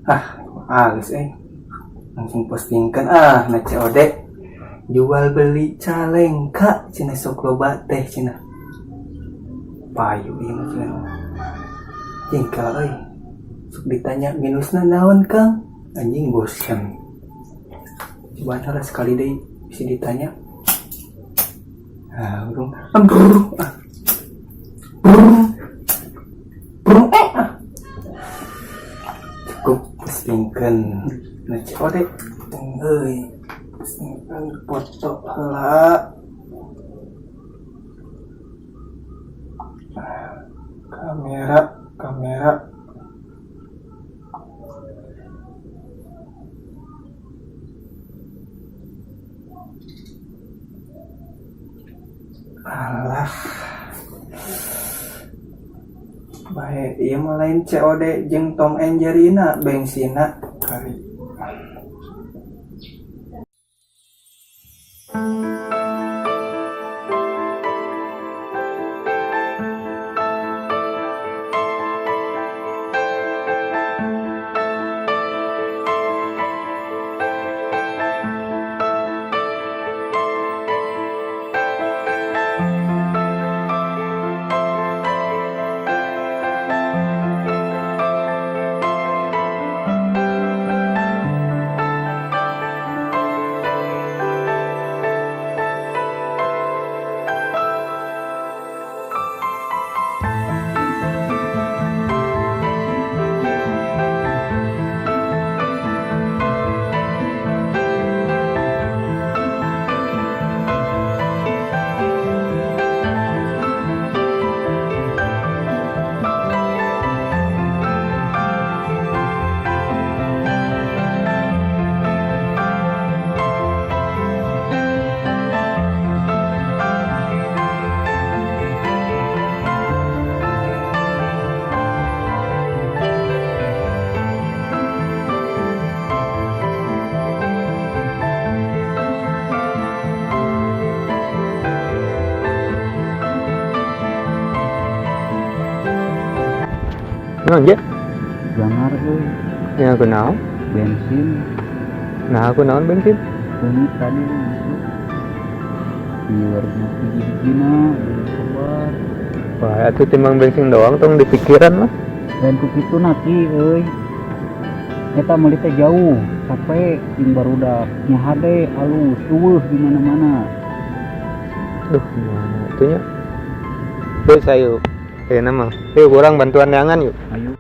Halus langsung postingkan na COD jual beli Calengka cina sok loba teh cina payu ieu mah cina jengkel sok ditanya minusna naon Kang anjing bosan coba nara sekali deh bisa ditanya urung cukup postingkan na COD postingkan foto heula kamera alah bae ieu mah lain COD jeung Tom and Jerry na bengsina kari Naon je? Jangar Ya aku naon? bensin. Nah aku naon bensin? Ini tadi masuk di warung hiji-hijina kabar. Wah itu timbang bensin doang tong di pikiran mah. Dan ku kitu naki eta meuli teh jauh sampai jeung barudak nya hade alus eueuh di mana-mana. Duh gimana itunya? Terus ayo nama yuk kurang bantuan neangan yuk. Ayo.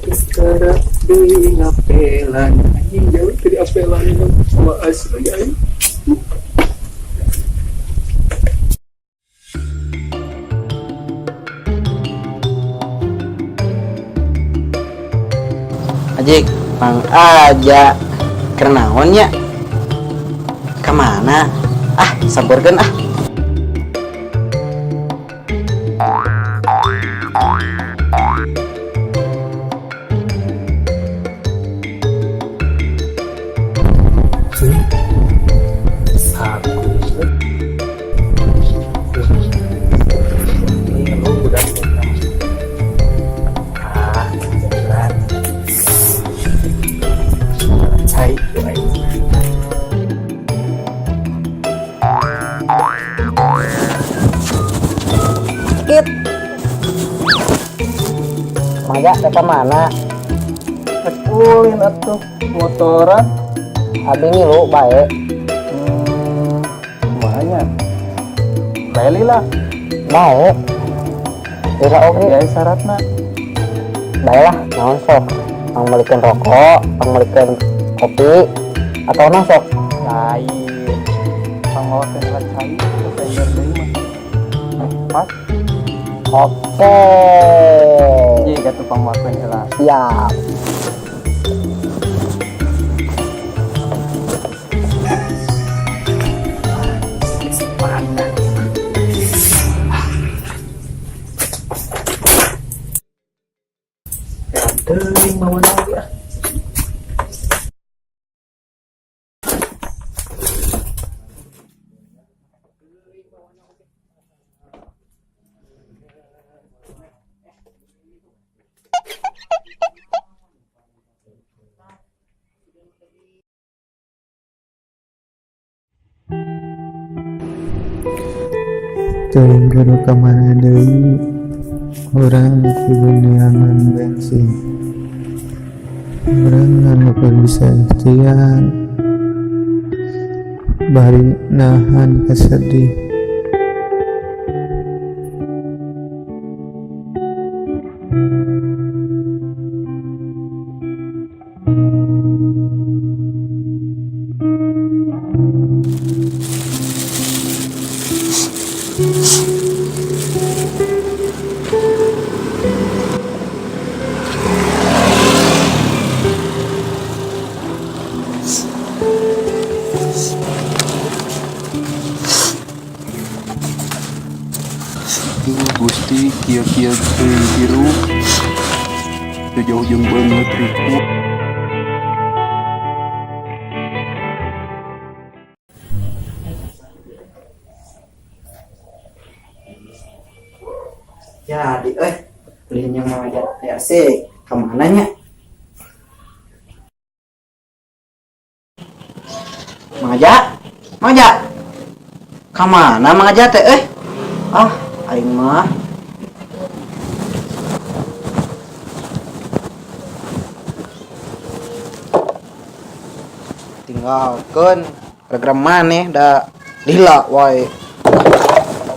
Sekarang di apelan anjing jauh dari apelan sama asli anjing. Ajik, pang aja kernaon ya? Kemana? Sabarkan Maya ke mana? Ulin atuh motoran Abi ngilu bae. banyak beli lah Bae. Tidak oke. ya syaratna Bae lah, naon sok? Pangmelikeun rokok, pangmelikeun kopi, atau naon sok? lain pangawasan lah cai saya deui mah pas Oke. jadi kata pangawasan heula Siap. teuing kudu kamana deui urang kudu neangan bensin urang anu bisa ikhtiar bari nahan kesedih. Gusti kia-kia biru sejauh jeung banget ribu. Jadi belinya mengajak TRC kemana nya? Mengajak kemana mengajak teh aing mah tinggalkan program maneh da lila wae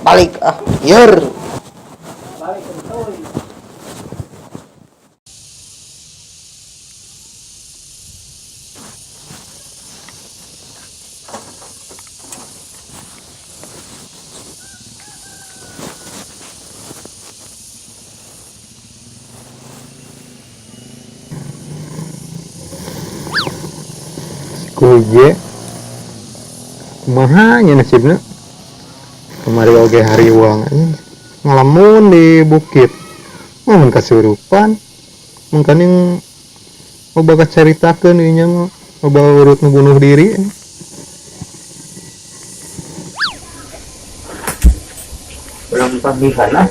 balik yer Kuje kumaha nya nasibna kemari oge hariwang ngalamun di bukit mun kasurupan mungkin yang loba kacaritakeun ieu nya mah loba urut nu bunuh diri Belum pagihan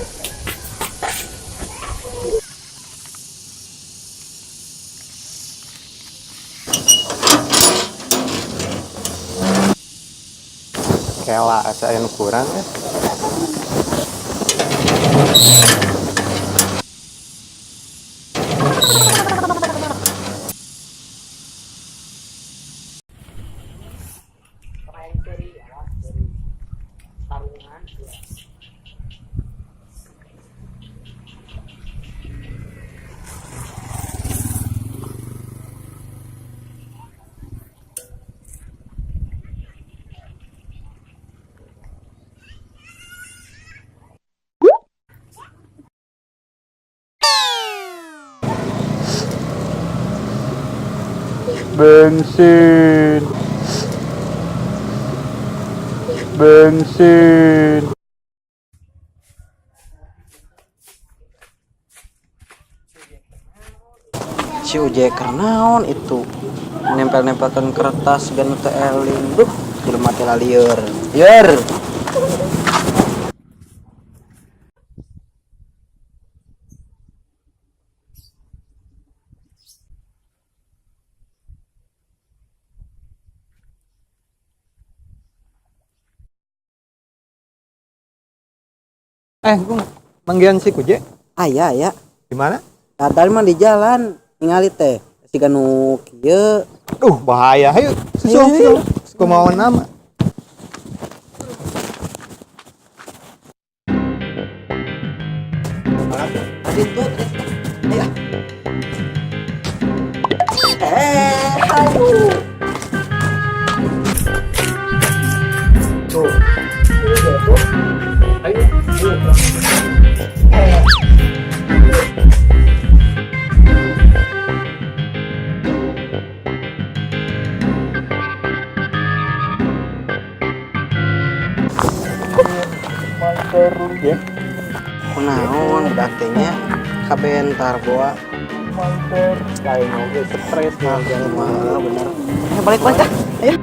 kela asa anu kurang bensin si uje kernaon itu nempel-nempelkan kertas gan teu eling jelema teh lieur Gung manggian si Kuje aya di mana? tadi mah di jalan ningali teh siga nu kieu Bahaya ayo susul kumaon nama tadi tuh aya kunaon budak teh nya kabentar boa lain oge stres bener balik ayo